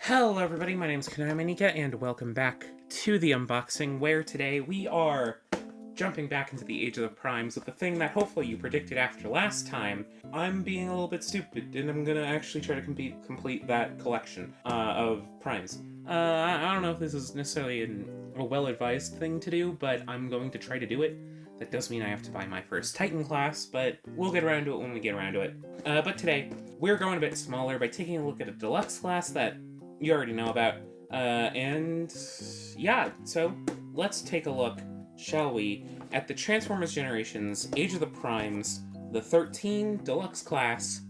Hello everybody, my name is Kanamanika, and welcome back to the unboxing, where today we are jumping back into the Age of the Primes with the thing that hopefully you predicted after last time. I'm being a little bit stupid, and I'm gonna actually try to complete that collection of Primes. I don't know if this is necessarily a well-advised thing to do, but I'm going to try to do it. That does mean I have to buy my first Titan class, but we'll get around to it when we get around to it. But today, we're going a bit smaller by taking a look at a Deluxe class that you already know about. And yeah, so let's take a look, shall we, at the Transformers Generations Age of the Primes, the 13 Deluxe class,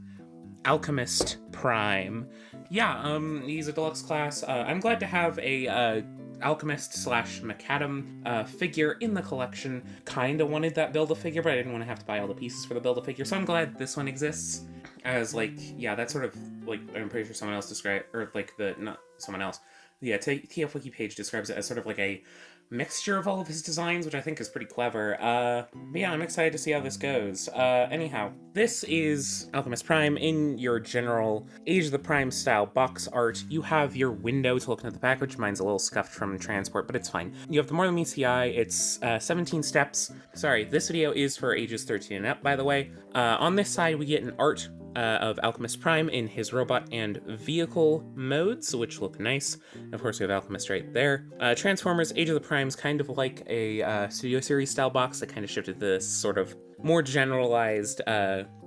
Alchemist Prime. Yeah, he's a Deluxe class. I'm glad to have a Alchemist slash Macadam figure in the collection. Kinda wanted that Build-A-Figure, but I didn't want to have to buy all the pieces for the Build-A-Figure, so I'm glad this one exists. As, like, yeah, that's sort of, like, I'm pretty sure someone else described, or, like, not someone else. Yeah, TF Wiki page describes it as sort of like a mixture of all of his designs, which I think is pretty clever. But yeah, I'm excited to see how this goes. Anyhow, this is Alchemist Prime in your general Age of the Prime style box art. You have your window to look at the pack, which mine's a little scuffed from transport, but it's fine. You have the More Than Meets the Eye. It's 17 steps. Sorry, this video is for ages 13 and up, by the way. On this side, we get an art of Alchemist Prime in his robot and vehicle modes, which look nice. Of course, we have Alchemist right there. Transformers Age of the Prime's kind of like a Studio Series style box that kind of shifted this sort of more generalized,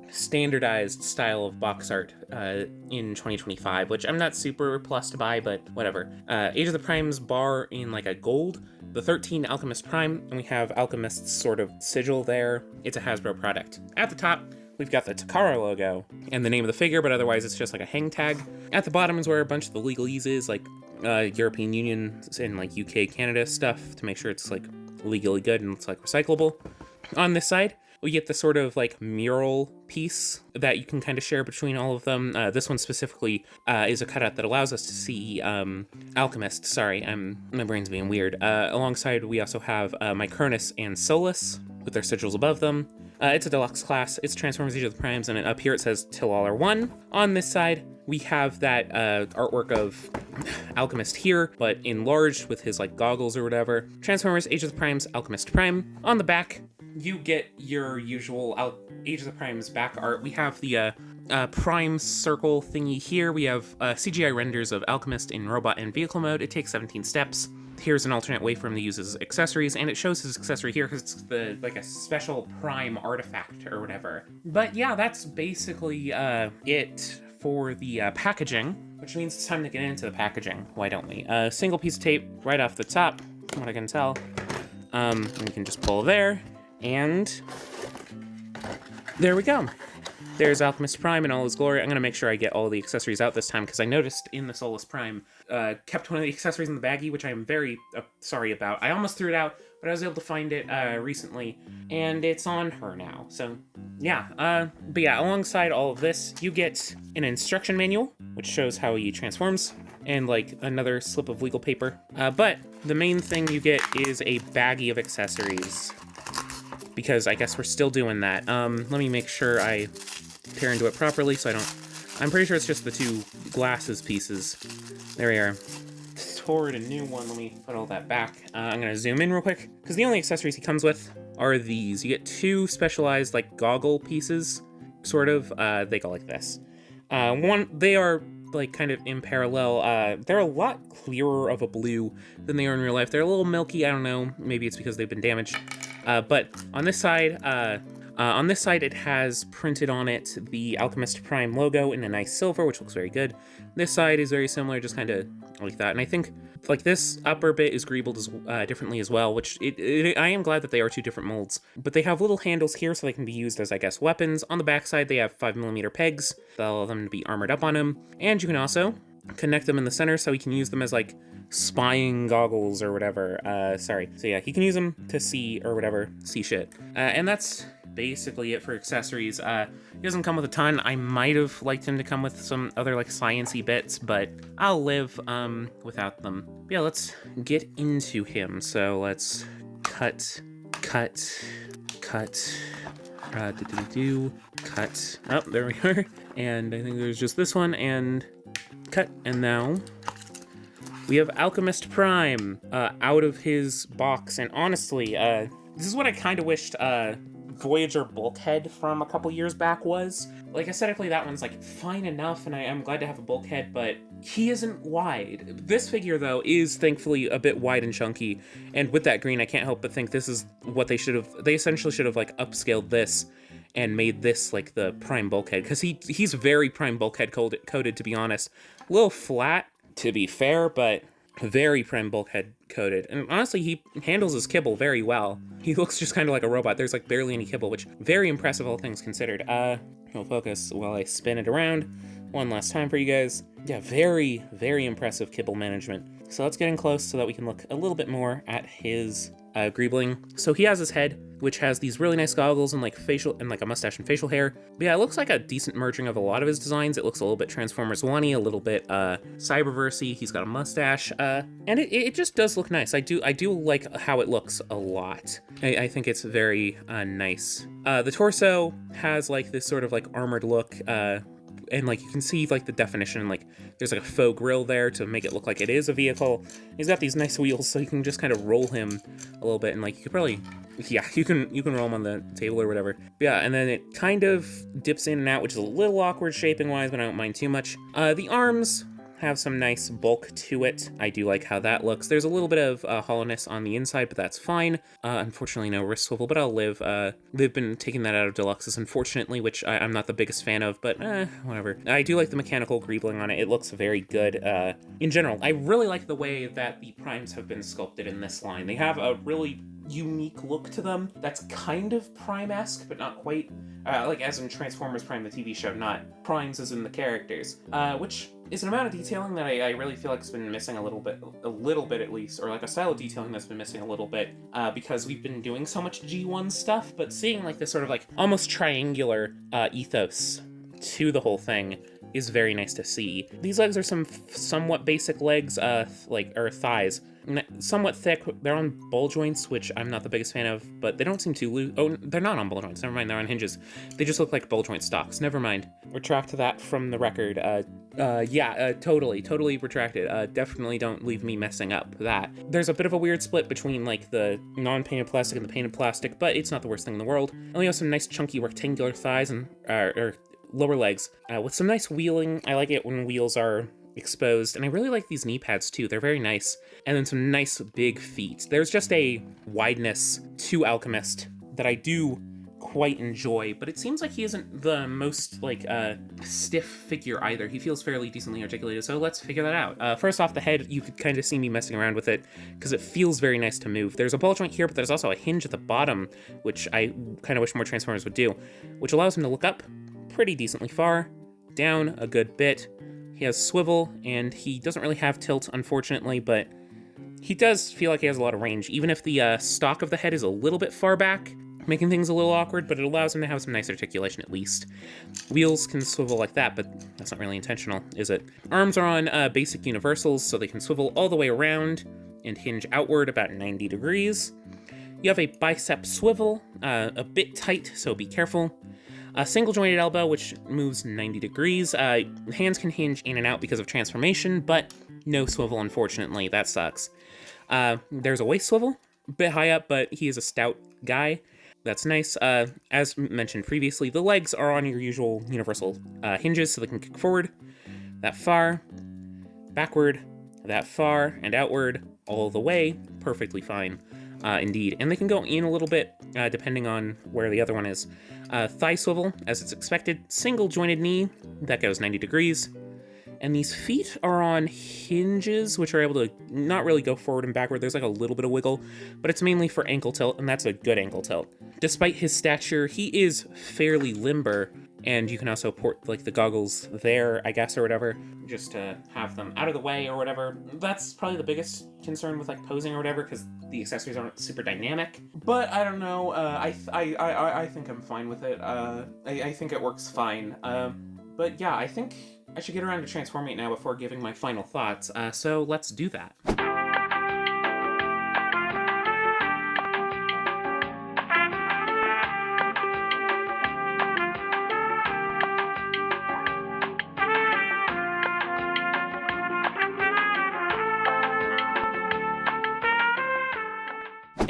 standardized style of box art in 2025, which I'm not super plussed by, but whatever. Age of the Prime's bar in like a gold, the 13 Alchemist Prime, and we have Alchemist's sort of sigil there. It's a Hasbro product. At the top, we've got the Takara logo and the name of the figure, but otherwise it's just like a hang tag. At the bottom is where a bunch of the legalese is, like European Union and like UK, Canada stuff to make sure it's like legally good and it's like recyclable. On this side, we get the sort of like mural piece that you can kind of share between all of them. This one specifically is a cutout that allows us to see Alchemist. Sorry, my brain's being weird. Alongside, we also have Micronus and Solus with their sigils above them. It's a Deluxe class, it's Transformers Age of the Primes, and up here it says Till All Are One. On this side, we have that artwork of Alchemist here, but enlarged with his like goggles or whatever. Transformers Age of the Primes, Alchemist Prime. On the back, you get your usual Age of the Primes back art. We have the Prime circle thingy here. We have CGI renders of Alchemist in robot and vehicle mode. It takes 17 steps. Here's an alternate way for him to use his accessories, and it shows his accessory here because it's like a special Prime artifact or whatever. But yeah, that's basically it for the packaging, which means it's time to get into the packaging. Why don't we? Single piece of tape right off the top, from what I can tell. We can just pull there, and there we go. There's Alchemist Prime in all his glory. I'm going to make sure I get all the accessories out this time, because I noticed in the Solus Prime, kept one of the accessories in the baggie, which I am very sorry about. I almost threw it out, but I was able to find it recently, and it's on her now. So, yeah. But yeah, alongside all of this, you get an instruction manual, which shows how he transforms, and like another slip of legal paper. But the main thing you get is a baggie of accessories, because I guess we're still doing that. Let me make sure I tear into it properly so I don't... I'm pretty sure it's just the two glasses pieces. There we are. Toward a new one. Let me put all that back. I'm going to zoom in real quick, because the only accessories he comes with are these. You get two specialized, like, goggle pieces, sort of. They go like this. They are, like, kind of in parallel. They're a lot clearer of a blue than they are in real life. They're a little milky. I don't know. Maybe it's because they've been damaged. But on this side, it has printed on it the Alchemist Prime logo in a nice silver, which looks very good. This side is very similar, just kind of like that. And I think, like, this upper bit is greebled differently as well, which I am glad that they are two different molds. But they have little handles here, so they can be used as, I guess, weapons. On the backside, they have 5mm pegs that allow them to be armored up on him. And you can also connect them in the center, so we can use them as, like, spying goggles or whatever. So yeah, he can use them to see or whatever, see shit. And that's basically it for accessories. He doesn't come with a ton. I might have liked him to come with some other like sciencey bits, but I'll live without them. Yeah, let's get into him. So let's cut. Cut. Oh, there we are. And I think there's just this one and cut. And now We have Alchemist Prime out of his box, and honestly, this is what I kind of wished Voyager Bulkhead from a couple years back was. Like, aesthetically, that one's, like, fine enough, and I'm glad to have a bulkhead, but he isn't wide. This figure, though, is thankfully a bit wide and chunky, and with that green, I can't help but think this is what they essentially should have, like, upscaled this and made this, like, the Prime Bulkhead, because he's very Prime Bulkhead coded, to be honest. A little flat, to be fair, but very Prime Bulkhead coated. And honestly, he handles his kibble very well. He looks just kind of like a robot. There's like barely any kibble, which very impressive, all things considered. I'll focus while I spin it around one last time for you guys. Yeah, very, very impressive kibble management. So let's get in close so that we can look a little bit more at his Greebling. So he has his head, which has these really nice goggles and like facial and like a mustache and facial hair. But yeah, it looks like a decent merging of a lot of his designs. It looks a little bit Transformers 1-y, a little bit Cyberverse-y. He's got a mustache, and it just does look nice. I do like how it looks a lot. I think it's very nice. The torso has like this sort of like armored look, and like you can see like the definition, like there's like a faux grille there to make it look like it is a vehicle. He's got these nice wheels, so you can just kind of roll him a little bit, and like you could probably, yeah, you can roll him on the table or whatever. But yeah, and then it kind of dips in and out, which is a little awkward shaping wise, but I don't mind too much. The arms have some nice bulk to it. I do like how that looks. There's a little bit of hollowness on the inside, but that's fine. Unfortunately, no wrist swivel, but I'll live. They've been taking that out of Deluxes, unfortunately, which I'm not the biggest fan of, but whatever. I do like the mechanical greebling on it. It looks very good. In general, I really like the way that the primes have been sculpted in this line. They have a really unique look to them that's kind of Prime-esque, but not quite. Like as in Transformers Prime, the TV show, not Primes as in the characters. Which is an amount of detailing that I really feel like has been missing a little bit at least, or like a style of detailing that's been missing a little bit, because we've been doing so much G1 stuff, but seeing like this sort of like almost triangular ethos to the whole thing is very nice to see. These legs are somewhat basic legs, or thighs. Somewhat thick. They're on ball joints, which I'm not the biggest fan of, but they don't seem too loose. Oh, they're not on ball joints. Never mind, they're on hinges. They just look like ball joint stocks. Never mind. Retract that from the record. Totally retracted. Definitely don't leave me messing up that. There's a bit of a weird split between like the non-painted plastic and the painted plastic, but it's not the worst thing in the world. And we have some nice chunky rectangular thighs and or lower legs with some nice wheeling. I like it when wheels are exposed, and I really like these knee pads too. They're very nice. And then some nice big feet. There's just a wideness to Alchemist that I do quite enjoy, but it seems like he isn't the most like stiff figure either. He feels fairly decently articulated, so let's figure that out. First off, the head, you could kind of see me messing around with it because it feels very nice to move. There's a ball joint here, but there's also a hinge at the bottom, which I kind of wish more Transformers would do, which allows him to look up pretty decently far, down a good bit. He has swivel, and he doesn't really have tilt, unfortunately, but he does feel like he has a lot of range, even if the stock of the head is a little bit far back, making things a little awkward, but it allows him to have some nice articulation at least. Wheels can swivel like that, but that's not really intentional, is it? Arms are on basic universals, so they can swivel all the way around and hinge outward about 90 degrees. You have a bicep swivel, a bit tight, so be careful. A single jointed elbow, which moves 90 degrees. Hands can hinge in and out because of transformation, but no swivel, unfortunately. That sucks. There's a waist swivel, a bit high up, but he is a stout guy. That's nice. As mentioned previously, the legs are on your usual universal hinges, so they can kick forward, that far, backward, that far, and outward, all the way. Perfectly fine. Indeed. And they can go in a little bit, depending on where the other one is. Thigh swivel, as it's expected. Single jointed knee, that goes 90 degrees. And these feet are on hinges, which are able to not really go forward and backward. There's like a little bit of wiggle, but it's mainly for ankle tilt, and that's a good ankle tilt. Despite his stature, he is fairly limber, and you can also port like the goggles there, I guess, or whatever, just to have them out of the way or whatever. That's probably the biggest concern with like posing or whatever, because the accessories aren't super dynamic. But I don't know. I think I'm fine with it. I think it works fine. But yeah, I think I should get around to transforming it now before giving my final thoughts. So let's do that.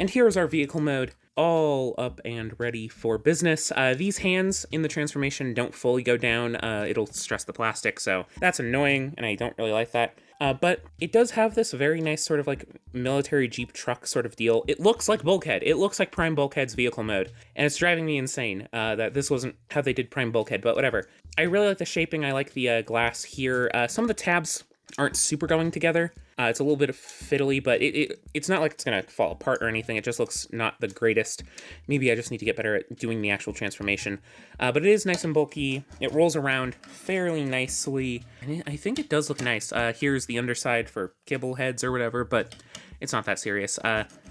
And here is our vehicle mode, all up and ready for business. These hands in the transformation don't fully go down. It'll stress the plastic, so that's annoying, and I don't really like that. But it does have this very nice sort of like military Jeep truck sort of deal. It looks like Bulkhead. It looks like Prime Bulkhead's vehicle mode, and it's driving me insane that this wasn't how they did Prime Bulkhead, but whatever. I really like the shaping. I like the glass here. Some of the tabs aren't super going together. It's a little bit of fiddly, but it's not like it's gonna fall apart or anything. It just looks not the greatest. Maybe I just need to get better at doing the actual transformation. But it is nice and bulky. It rolls around fairly nicely, and I think it does look nice. Here's the underside for kibble heads or whatever, but it's not that serious.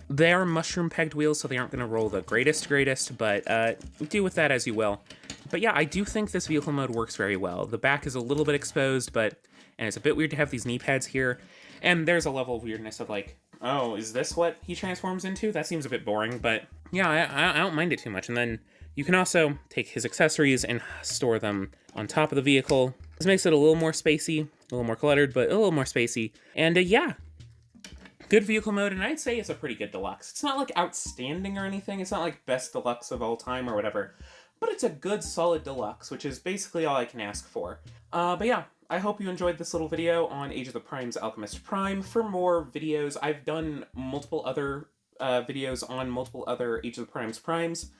They are mushroom pegged wheels, so they aren't gonna roll the greatest, but do with that as you will. But yeah, I do think this vehicle mode works very well. The back is a little bit exposed, and it's a bit weird to have these knee pads here. And there's a level of weirdness of like, oh, is this what he transforms into? That seems a bit boring, but yeah, I don't mind it too much. And then you can also take his accessories and store them on top of the vehicle. This makes it a little more spacey, a little more cluttered, but a little more spacey. And yeah, good vehicle mode, and I'd say it's a pretty good deluxe. It's not like outstanding or anything. It's not like best deluxe of all time or whatever, but it's a good solid deluxe, which is basically all I can ask for. But yeah, I hope you enjoyed this little video on Age of the Prime's Alchemist Prime. For more videos, I've done multiple other videos on multiple other Age of the Prime's primes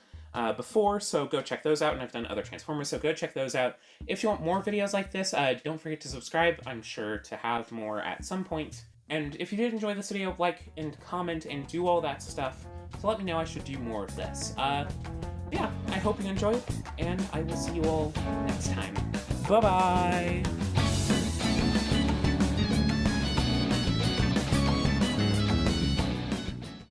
before, so go check those out, and I've done other Transformers, so go check those out. If you want more videos like this, don't forget to subscribe. I'm sure to have more at some point. And if you did enjoy this video, like and comment and do all that stuff to let me know I should do more of this. Yeah, I hope you enjoyed, and I will see you all next time. Bye-bye!